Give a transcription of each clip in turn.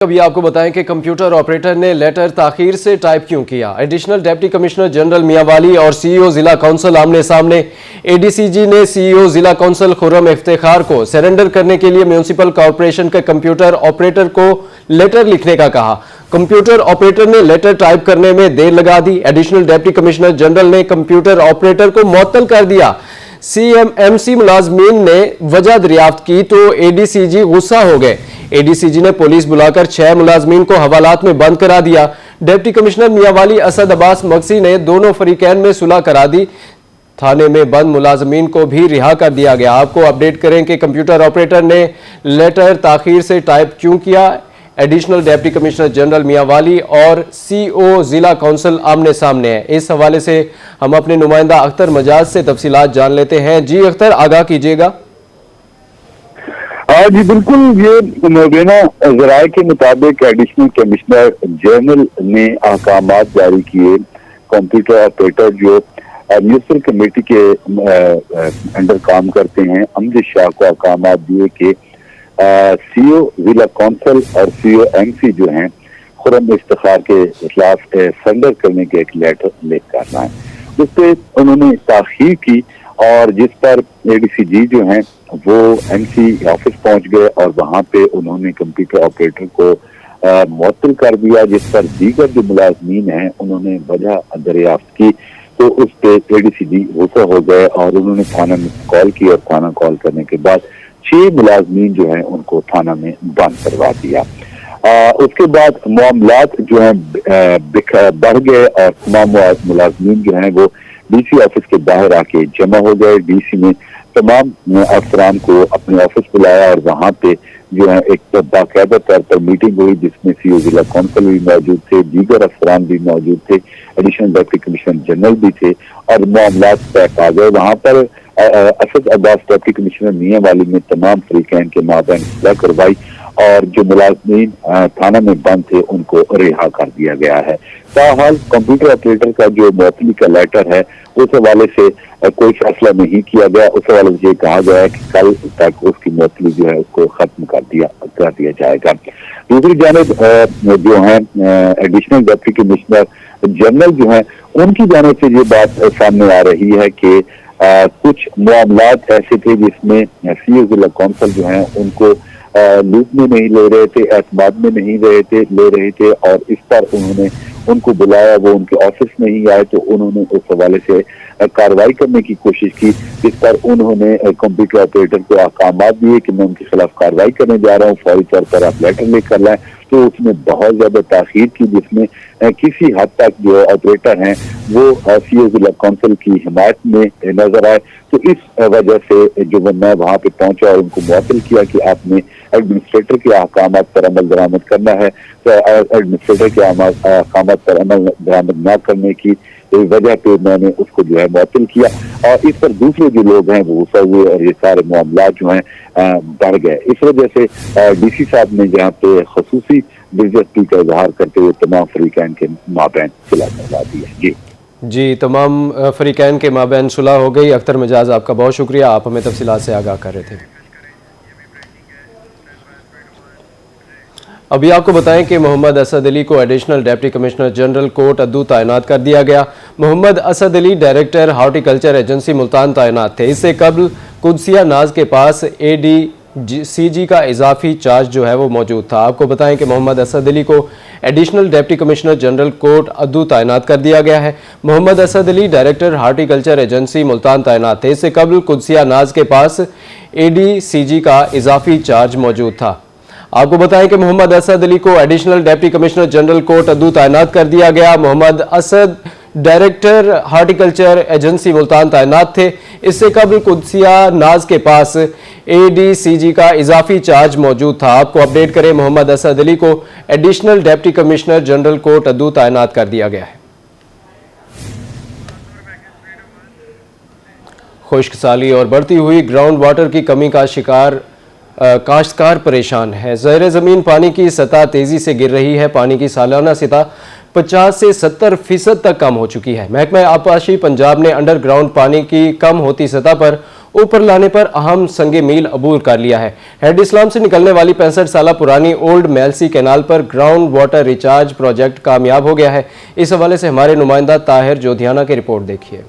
अभी आपको बताएं कि कंप्यूटर ऑपरेटर ने लेटर ताखीर से टाइप क्यों किया। Additional deputy commissioner general Mianwali और सीईओ जिला काउंसिल आमने सामने। एडीसीजी ने सीईओ जिला काउंसिल खुर्रम इफ्तिखार को सरेंडर करने के लिए म्यूनिसिपल कॉरपोरेशन के कंप्यूटर ऑपरेटर को लेटर लिखने का कहा। कंप्यूटर ऑपरेटर ने लेटर टाइप करने में देर लगा दी। एडिशनल डिप्टी कमिश्नर जनरल ने कंप्यूटर ऑपरेटर को मुअत्तल कर दिया। सीएमएमसी मुलाजमीन ने वजह दरियाफ्त की तो एडीसीजी गुस्सा हो गए। एडीसीजी ने पुलिस बुलाकर 6 मुलाजमीन को हवालात में बंद करा दिया। डिप्टी कमिश्नर मियांवाली असद अब्बास मक्सी ने दोनों फरीकैन में सुलह करा दी। थाने में बंद मुलाजमीन को भी रिहा कर दिया गया। आपको अपडेट करें कि कंप्यूटर ऑपरेटर ने लेटर ताखीर से टाइप क्यों किया। Additional deputy commissioner general Mianwali और सीईओ जिला काउंसिल आमने सामने है। इस हवाले से हम अपने नुमाइंदा अख्तर मजाज से तफसीलात जान लेते हैं। जी अख्तर, आगाह कीजिएगा। जी बिल्कुल, ये मुबीना ज़राए के मुताबिक एडिशनल कमिश्नर जनरल ने अहकामात जारी किए। कंप्यूटर ऑपरेटर जो म्यूनिसिपल कमेटी के अंडर काम करते हैं, अमजद शाह को अहकामात दिए कि सीईओ जिला काउंसिल और सीईओ एमसी जो हैं खुर्रम इफ्तिखार के खिलाफ सरेंडर करने के एक लेटर लिख करना है। उस पर उन्होंने ताखीर की और जिस पर एडीसीजी जो हैं वो एमसी ऑफिस पहुंच गए और वहां पे उन्होंने कंप्यूटर ऑपरेटर को मुअत्तल कर दिया, जिस पर दीगर जो मुलाजमीन हैं उन्होंने वजह दरियाफ्त की तो उस पे एडीसीजी गुस्सा हो गए और उन्होंने थाना में कॉल की और थाना कॉल करने के बाद 6 मुलाजमीन जो हैं उनको थाना में बंद करवा दिया। उसके बाद मामलात जो हैं बढ़ गए और तमाम मुलाजमीन जो हैं वो डीसी ऑफिस के बाहर आके जमा हो गए। डीसी ने तमाम अफसरान को अपने ऑफिस बुलाया और वहां पे जो है एक बाकायदा तौर पर मीटिंग हुई जिसमें सीईओ जिला काउंसिल भी मौजूद थे, दीगर अफसरान भी मौजूद थे, एडिशनल डिप्टी कमिश्नर जनरल भी थे और मामलात तय आ गए। वहां पर असद अब्बास डिप्टी कमिश्नर मियांवाली ने तमाम फरीकैन के माबैन सुलह करवाई और जो मुलाजमीन थाना में बंद थे उनको रिहा कर दिया गया है। ताहाल कंप्यूटर ऑपरेटर का जो मुअत्तली का लेटर है उस हवाले से कोई फैसला नहीं किया गया। उस हवाले से कहा गया है कि कल तक उसकी मुअत्तली जो है उसको खत्म कर दिया जाएगा। दूसरी जानिब जो है एडिशनल डिप्टी कमिश्नर जनरल जो है उनकी जानिब से ये बात सामने आ रही है कि कुछ मामलात ऐसे थे जिसमें सीईओ जिला काउंसिल जो है उनको लूप में नहीं ले रहे थे, एतमाद में नहीं ले रहे थे और इस पर उन्होंने उनको बुलाया, वो उनके ऑफिस नहीं आए तो उन्होंने उस हवाले से कार्रवाई करने की कोशिश की, जिस पर उन्होंने कंप्यूटर ऑपरेटर को अहकामात दिए कि मैं उनके खिलाफ कार्रवाई करने जा रहा हूँ, फौरी तौर पर आप लेटर लेकर लाएं। तो उसने बहुत ज्यादा ताखीर की जिसमें किसी हद तक जो ऑपरेटर हैं वो सीईओ जिला काउंसिल की हिमायत में नजर आए। तो इस वजह से जो मैं वहां पे पहुंचा और उनको मुअत्तल किया कि आपने एडमिनिस्ट्रेटर के अहकामात पर अमल दरामद करना है, तो एडमिनिस्ट्रेटर के अहकामात पर अमल दरामद न करने की वजह पे मैंने उसको जो है मुअत्तल किया और इस पर दूसरे जो लोग हैं वो गुस्सा हुए और ये सारे मामलात जो हैं बढ़ गए। इस वजह से डीसी साहब ने जहाँ पे खसूसी दिलचस्पी का इजहार करते हुए तमाम फरीकैन के माबैन सुलह करवा दी है। जी, तमाम फरीकैन के माबैन सुलह हो गई। अख्तर मजाज, आपका बहुत शुक्रिया, आप हमें तफसीलात से आगाह कर रहे थे। अभी आपको बताएं कि मोहम्मद असद अली को additional deputy commissioner general Kot Addu तैनात कर दिया गया। Mohammad Asad Ali director horticulture agency Multan तैनात थे। इससे कबल कुदसिया नाज के पास एडीसीजी का इजाफी चार्ज जो है वो मौजूद था। आपको बताएं कि मोहम्मद असद अली को additional deputy commissioner general Kot Addu तैनात कर दिया गया है। Mohammad Asad Ali director horticulture agency Multan तैनात थे। इससे कबल कुदसिया नाज के पास एडीसीजी का इजाफी चार्ज मौजूद था। आपको बताएं कि मोहम्मद असद अली को additional deputy commissioner general Kot Addu तैनात कर दिया गया। Mohammad Asad director horticulture agency Multan तैनात थे। इससे कबल कुदसिया नाज के पास एडीसीजी का इजाफी चार्ज मौजूद था। आपको अपडेट करें, मोहम्मद असद अली को additional deputy commissioner general Kot Addu तैनात कर दिया गया है। खुश्क साली और बढ़ती हुई ग्राउंड वाटर की कमी का शिकार काश्तकार परेशान है। ज़ेर ज़मीन पानी की सतह तेज़ी से गिर रही है। पानी की सालाना सतह 50 से 70% तक कम हो चुकी है। महकमा आबपाशी पंजाब ने अंडरग्राउंड पानी की कम होती सतह पर ऊपर लाने पर अहम संगे मील अबूर कर लिया है। हेड इस्लाम से निकलने वाली 65 साल पुरानी ओल्ड मेलसी कैनाल पर ग्राउंड वाटर रिचार्ज प्रोजेक्ट कामयाब हो गया है। इस हवाले से हमारे नुमाइंदा ताहिर जोधियाना की रिपोर्ट देखिए।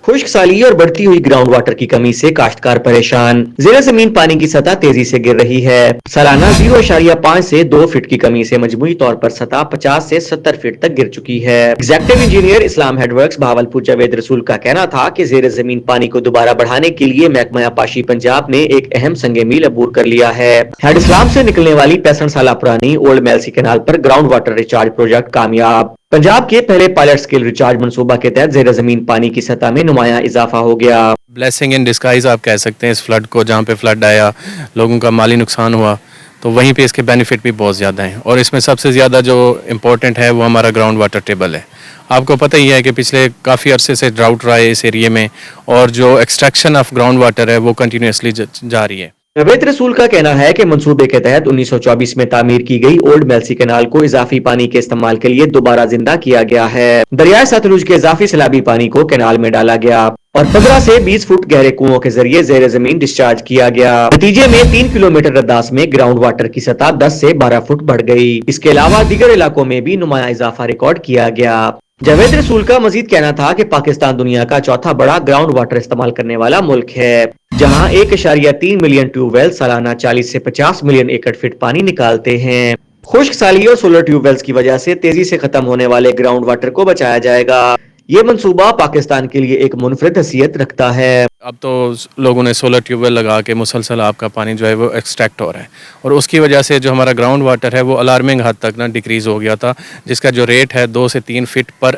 खुश्क साली और बढ़ती हुई ग्राउंड वाटर की कमी से काश्तकार परेशान। ज़ेरे ज़मीन पानी की सतह तेजी से गिर रही है। सालाना 0.5 से 2 फीट की कमी से मजमूई तौर पर सतह 50 से 70 फीट तक गिर चुकी है। एग्जीक्यूटिव इंजीनियर इस्लाम हेडवर्क्स बहावलपुर जावेद रसूल का कहना था कि ज़ेरे ज़मीन पानी को दोबारा बढ़ाने के लिए महकमा आबपाशी पंजाब ने एक अहम संगे मील अबूर कर लिया है। हेड इस्लाम से निकलने वाली 65 साल पुरानी ओल्ड मेलसी कैनाल पर ग्राउंड वाटर रिचार्ज प्रोजेक्ट कामयाब। पंजाब के पहले पायलट स्केल रिचार्ज मंसूबा के तहत ज़ेरे ज़मीन पानी की सतह में नुमाया इजाफा हो गया। ब्लेसिंग इन डिस्गाइज आप कह सकते हैं इस फ्लड को, जहाँ पे फ्लड आया लोगों का माली नुकसान हुआ, तो वहीं पे इसके बेनिफिट भी बहुत ज़्यादा हैं। और इसमें सबसे ज़्यादा जो इम्पोर्टेंट है वो हमारा ग्राउंड वाटर टेबल है। आपको पता ही है कि पिछले काफ़ी अरसे से ड्राउट रहा है इस एरिए में, और जो एक्सट्रैक्शन ऑफ ग्राउंड वाटर है वो कंटिन्यूसली जारी है। जावेद रसूल का कहना है कि मंसूबे के तहत 1924 में तामीर की गई ओल्ड मेलसी कैनाल को इजाफी पानी के इस्तेमाल के लिए दोबारा जिंदा किया गया है। दरिया सतलुज के इजाफी सैलाबी पानी को कैनाल में डाला गया और 15 से 20 फुट गहरे कुओं के जरिए ज़ेरे ज़मीन डिस्चार्ज किया गया। नतीजे में 3 किलोमीटर रद्दास में ग्राउंड वाटर की सतह 10 से 12 फुट बढ़ गई। इसके अलावा दीगर इलाकों में भी नुमाया इजाफा रिकॉर्ड किया गया। जावेद रसूल का मजीद कहना था कि पाकिस्तान दुनिया का चौथा बड़ा ग्राउंड वाटर इस्तेमाल करने वाला मुल्क है, जहां 1.3 मिलियन ट्यूबवेल सालाना 40 से 50 मिलियन एकड़ फीट पानी निकालते हैं। खुश्क साली और सोलर ट्यूबवेल्स की वजह से तेजी से खत्म होने वाले ग्राउंड वाटर को बचाया जाएगा। ये मंसूबा पाकिस्तान के लिए एक मुनफरिद हैसियत रखता है। अब तो लोगों ने सोलर ट्यूबवेल लगा के मुसलसल आपका पानी जो है वो एक्सट्रैक्ट हो रहा है, और उसकी वजह से जो हमारा ग्राउंड वाटर है वो अलार्मिंग हद तक ना डिक्रीज़ हो गया था, जिसका जो रेट है 2 से 3 फीट पर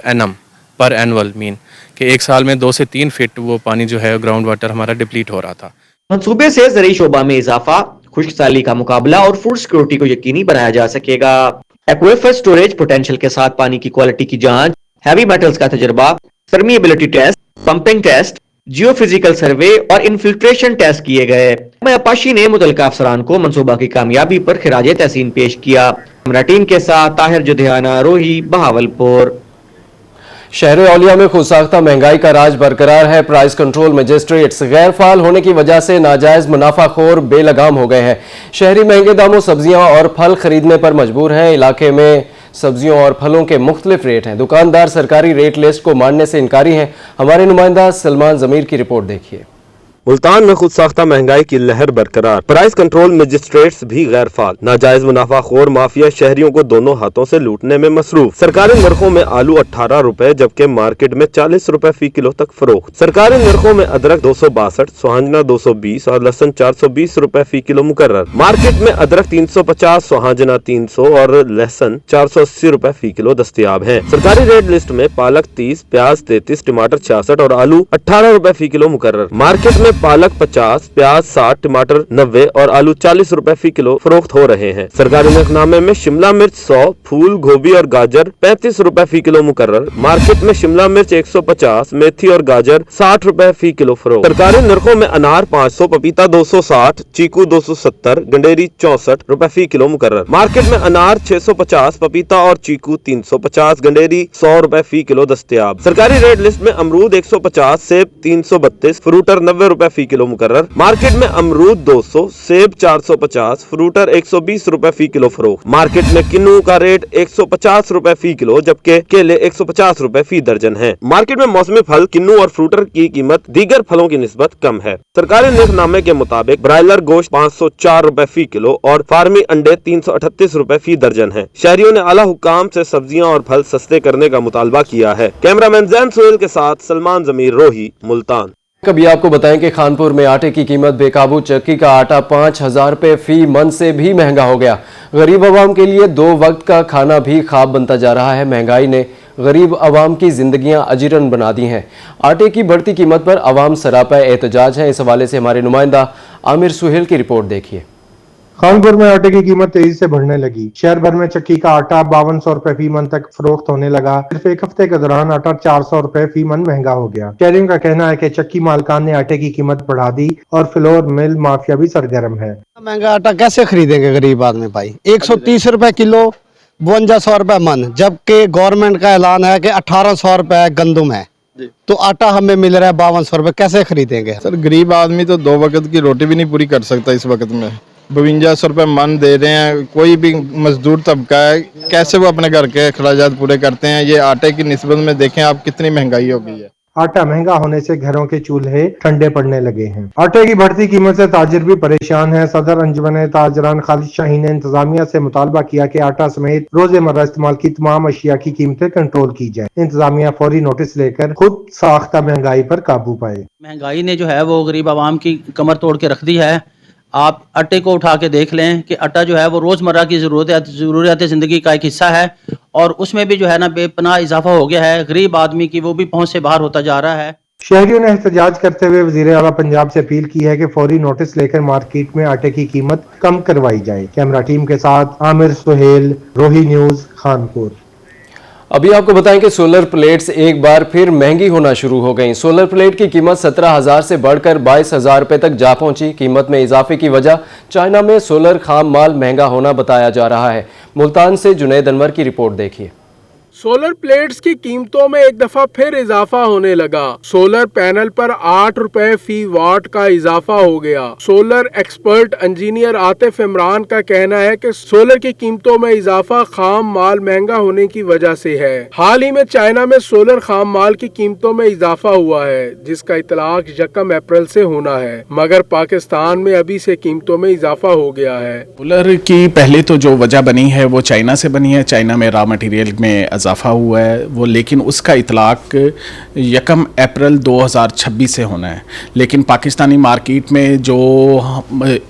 एनुअल मीन कि एक साल में 2 से 3 फीट वो पानी जो है ग्राउंड वाटर हमारा डिप्लीट हो रहा था। मंसूबे से ज़रूरी शोबा में इजाफा, खुश्क साली का मुकाबला और फूड सिक्योरिटी को यकीनी बनाया जा सकेगा। एक्वेफर स्टोरेज पोटेंशियल के साथ पानी की क्वालिटी की जांच, हैवी मेटल्स का तजुर्बा, permeability test, pumping test, geophysical survey और इन्फिल्ट्रेशन टेस्ट किए गए। आबपाशी ने मुतल्लिका अफसरान को मंसूबा की कामयाबी पर खिराज तहसीन पेश किया। हमारा टीम के साथ ताहिर जोधियाना, रोही, बहावलपुर। शहर औलिया में खुदसाख्ता महंगाई का राज बरकरार है। प्राइस कंट्रोल मजिस्ट्रेट्स गैर फाल होने की वजह से नाजायज मुनाफाखोर बेलगाम हो गए हैं। शहरी महंगे दामों सब्जियां और फल खरीदने पर मजबूर हैं। इलाके में सब्जियों और फलों के मुख्तलिफ रेट हैं। दुकानदार सरकारी रेट लिस्ट को मानने से इनकारी हैं। हमारे नुमाइंदा सलमान जमीर की रिपोर्ट देखिए। मुल्तान में खुद साख्ता महंगाई की लहर बरकरार, प्राइस कंट्रोल मजिस्ट्रेट्स भी गैर फाल, नाजायज मुनाफाखोर माफिया शहरियों को दोनों हाथों से लूटने में मसरूफ। सरकारी नरखों में आलू 18 रुपए जबकि मार्केट में 40 रुपए फी किलो तक फरोख्त। सरकारी नरखों में अदरक 262, सोहाजना 220 और लहसुन 420 रुपए फी किलो मुकर्रर। मार्केट में अदरक 350, सोहाजना 300 और लहसुन 480 रुपए फी किलो दस्तयाब है। सरकारी रेट लिस्ट में पालक 30, प्याज 33, टमाटर 66 और आलू 18 रुपए फी किलो मुकर्रर। मार्केट में पालक 50, प्याज 60, टमाटर 90 और आलू 40 रुपए फी किलो फरोख्त हो रहे हैं। सरकारी नरखनामे में शिमला मिर्च 100, फूल गोभी और गाजर 35 रुपए फी किलो मुकर्रर। मार्केट में शिमला मिर्च 150, मेथी और गाजर 60 रुपए फी किलो फरोख्त। सरकारी नरखों में अनार 500, पपीता 260, चीकू 270, गंडेरी 64 रुपए फी किलो मुकर्रर। मार्केट में अनार 650, पपीता और चीकू 350, गंडेरी 100 रुपए फी किलो दस्तयाब। सरकारी रेट लिस्ट में अमरूद 150, सेब 332, फ्रूटर 90 रुपए फी किलो मुकर्रर। मार्केट में अमरूद 200, सेब 450, फ्रूटर 120 रुपए फी किलो फरोख्त। मार्केट में किन्नू का रेट 150 रुपए फी किलो जबकि केले 150 रुपए फी दर्जन है। मार्केट में मौसमी फल किन्नू और फ्रूटर की कीमत दीगर फलों की निस्बत कम है। सरकारी नरखनामे के मुताबिक ब्रायलर गोश्त 504 रुपए फी किलो और फार्मी अंडे 338 रुपए फी दर्जन है। शहरियों ने आला हुक्काम से सब्जियां और फल सस्ते करने का मुतालबा किया है। कैमरामैन जैन सोहेल के साथ सलमान जमीर, रोही, मुल्तान। कभी आपको बताएं कि खानपुर में आटे की कीमत बेकाबू, चक्की का आटा 5000 रुपये फी मन से भी महंगा हो गया। गरीब आवाम के लिए 2 वक्त का खाना भी ख्वाब बनता जा रहा है। महंगाई ने गरीब आवाम की जिंदगियां अजीरन बना दी हैं। आटे की बढ़ती कीमत पर आवाम सरापा एहतजाज है। इस हवाले से हमारे नुमाइंदा आमिर सुहेल की रिपोर्ट देखिए। खानपुर में आटे की कीमत तेजी से बढ़ने लगी। शहर भर में चक्की का आटा 5200 रुपए फी मन तक फरोख्त होने लगा। सिर्फ एक हफ्ते के दौरान आटा 400 रुपए फी मन महंगा हो गया। शहरियों का कहना है कि चक्की मालकान ने आटे की कीमत बढ़ा दी और फ्लोर मिल माफिया भी सरगर्म है। महंगा आटा कैसे खरीदेंगे गरीब आदमी भाई? 130 रुपए किलो, 5200 रुपए मन, जबकि गवर्नमेंट का ऐलान है कि 1800 रुपए गंदुम है। तो आटा हमें मिल रहा है 5200 रुपए, कैसे खरीदेंगे? सर गरीब आदमी तो 2 वक्त की रोटी भी नहीं पूरी कर सकता इस वक्त में। 5200 रुपये मन दे रहे हैं, कोई भी मजदूर तबका है, कैसे वो अपने घर के अखराजात पूरे करते हैं? ये आटे की निस्बत में देखें आप कितनी महंगाई हो गई है। आटा महंगा होने से घरों के चूल्हे ठंडे पड़ने लगे हैं। आटे की बढ़ती कीमत से ताजिर भी परेशान है। सदर अंजुमन ताजरान खालिद शाही ने इंतजामिया से मुतालबा किया कि आटा समेत रोजमर्रा इस्तेमाल की तमाम अशिया की कीमतें कंट्रोल की जाए। इंतजामिया फौरी नोटिस लेकर खुद साख्ता महंगाई पर काबू पाए। महंगाई ने जो है वो गरीब आवाम की कमर तोड़ के रख दी है। आप आटे को उठा के देख लें कि आटा जो है वो रोज़मर्रा की ज़रूरियात ज़िंदगी का एक हिस्सा है और उसमें भी जो है ना बेपनाह इजाफा हो गया है। गरीब आदमी की वो भी पहुंच से बाहर होता जा रहा है। शहरियों ने एहतजाज करते हुए वज़ीर आला पंजाब से अपील की है कि फौरी नोटिस लेकर मार्केट में आटे की कीमत कम करवाई जाए। कैमरा टीम के साथ आमिर सुहेल, रोही न्यूज़, खानपुर। अभी आपको बताएं कि सोलर प्लेट्स एक बार फिर महंगी होना शुरू हो गई। सोलर प्लेट की कीमत 17,000 से बढ़कर 22,000 रुपए तक जा पहुंची। कीमत में इजाफे की वजह चाइना में सोलर खाम माल महंगा होना बताया जा रहा है। मुल्तान से जुनैद अनवर की रिपोर्ट देखिए। सोलर प्लेट्स की कीमतों में एक दफा फिर इजाफा होने लगा। सोलर पैनल पर 8 रुपए फी वाट का इजाफा हो गया। Solar expert engineer Atif Imran का कहना है कि सोलर की कीमतों में इजाफा खाम माल महंगा होने की वजह से है। हाल ही में चाइना में सोलर खाम माल की कीमतों में इजाफा हुआ है, जिसका इतलाक 1 अप्रैल से होना है, मगर पाकिस्तान में अभी से कीमतों में इजाफा हो गया है। सोलर की पहले तो जो वजह बनी है वो चाइना से बनी है। चाइना में रॉ मटेरियल में इजाफा हुआ है वो, लेकिन उसका इतलाक 1 अप्रैल 2026 से होना है। लेकिन पाकिस्तानी मार्केट में जो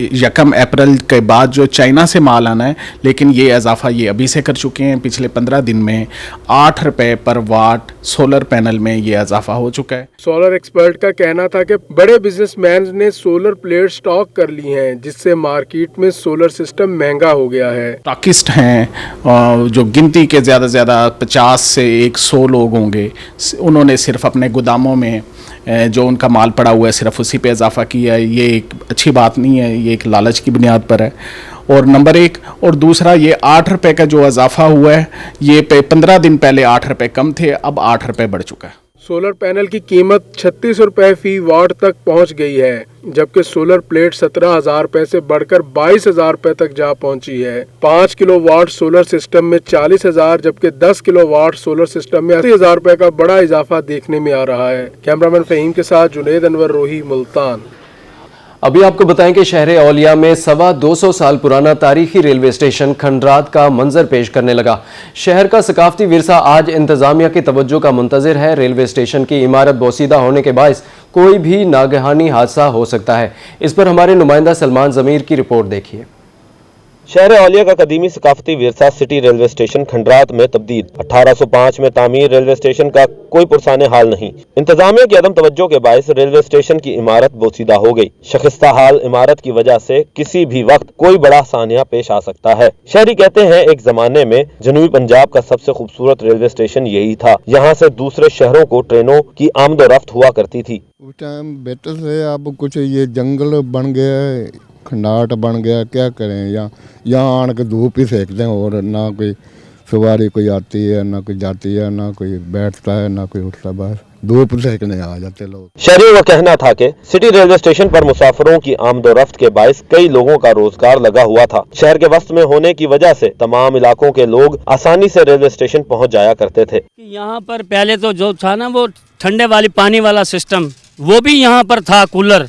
1 अप्रैल के बाद जो चाइना से माल आना है, लेकिन ये इजाफा ये अभी से कर चुके हैं। पिछले 15 दिन में 8 रुपए पर वाट सोलर पैनल में ये इजाफा हो चुका है। सोलर एक्सपर्ट का कहना था कि बड़े बिजनेसमैन ने सोलर प्लेट स्टॉक कर ली हैं, जिससे मार्केट में सोलर सिस्टम महंगा हो गया है। स्टॉकिस्ट हैं जो गिनती के ज़्यादा से ज़्यादा 50 से 100 लोग होंगे। उन्होंने सिर्फ अपने गोदामों में जो उनका माल पड़ा हुआ है सिर्फ उसी पे इजाफा किया है। ये एक अच्छी बात नहीं है, ये एक लालच की बुनियाद पर है। और नंबर 1 और दूसरा, ये 8 रुपए का जो इजाफा हुआ है, ये 15 दिन पहले 8 रुपए कम थे, अब 8 रुपए बढ़ चुका है। सोलर पैनल की कीमत 36 रुपए फी वाट तक पहुंच गई है, जबकि सोलर प्लेट 17,000 रुपए से बढ़कर 22,000 रुपए तक जा पहुंची है। 5 किलोवाट सोलर सिस्टम में 40,000, जबकि 10 किलोवाट सोलर सिस्टम में 80,000 रुपए का बड़ा इजाफा देखने में आ रहा है। कैमरामैन फहीम के साथ जुनैद अनवर, रोही, मुल्तान। अभी आपको बताएं कि शहर औलिया में 225 साल पुराना तारीखी रेलवे स्टेशन खंडरात का मंजर पेश करने लगा। शहर का सकाफती विरसा आज इंतजामिया की तवज्जो का मुंतजिर है। रेलवे स्टेशन की इमारत बोसीदा होने के बायस कोई भी नागहानी हादसा हो सकता है। इस पर हमारे नुमाइंदा सलमान ज़मीर की रिपोर्ट देखिए। शहर औलिया का कदीमी सकाफती विरसा सिटी रेलवे स्टेशन खंडरात में तब्दील। 1805 में तामीर रेलवे स्टेशन का कोई पुरसाने हाल नहीं। इंतजामिया की अदम तवज्जो के बायस रेलवे स्टेशन की इमारत बोसीदा हो गई। शखिस्ता हाल इमारत की वजह से किसी भी वक्त कोई बड़ा सानिया पेश आ सकता है। शहरी कहते हैं एक जमाने में जनूबी पंजाब का सबसे खूबसूरत रेलवे स्टेशन यही था। यहाँ से दूसरे शहरों को ट्रेनों की आमदोरफ्त हुआ करती थी। उस टाइम बेटर से अब कुछ ये जंगल बन गया है, खंडाट बन गया, क्या करें। यहाँ आन के धूप ही सेकते हैं और ना कोई सवारी कोई आती है, ना कोई जाती है, ना कोई बैठता है, ना कोई उठता, बस धूप सेकने आ जाते लोग। शहरियों का कहना था कि सिटी रेलवे स्टेशन पर मुसाफिरों की आमदोरफ्त के बायस कई लोगों का रोजगार लगा हुआ था। शहर के वस्त में होने की वजह से तमाम इलाकों के लोग आसानी से रेलवे स्टेशन पहुँच जाया करते थे। यहाँ पर पहले तो जो था ना वो ठंडे वाली पानी वाला सिस्टम, वो भी यहाँ पर था, कूलर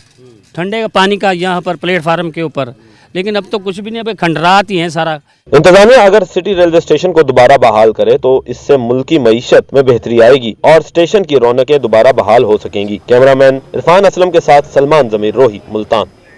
ठंडे का पानी का यहाँ पर प्लेटफार्म के ऊपर, लेकिन अब तो कुछ भी नहीं, अब खंडरात ही है सारा। इंतजामिया अगर सिटी रेलवे स्टेशन को दोबारा बहाल करे तो इससे मुल्की मईशत में बेहतरी आएगी और स्टेशन की रौनकें दोबारा बहाल हो सकेंगी। कैमरामैन इरफान असलम के साथ सलमान ज़मीर, रोही, मुल्तान।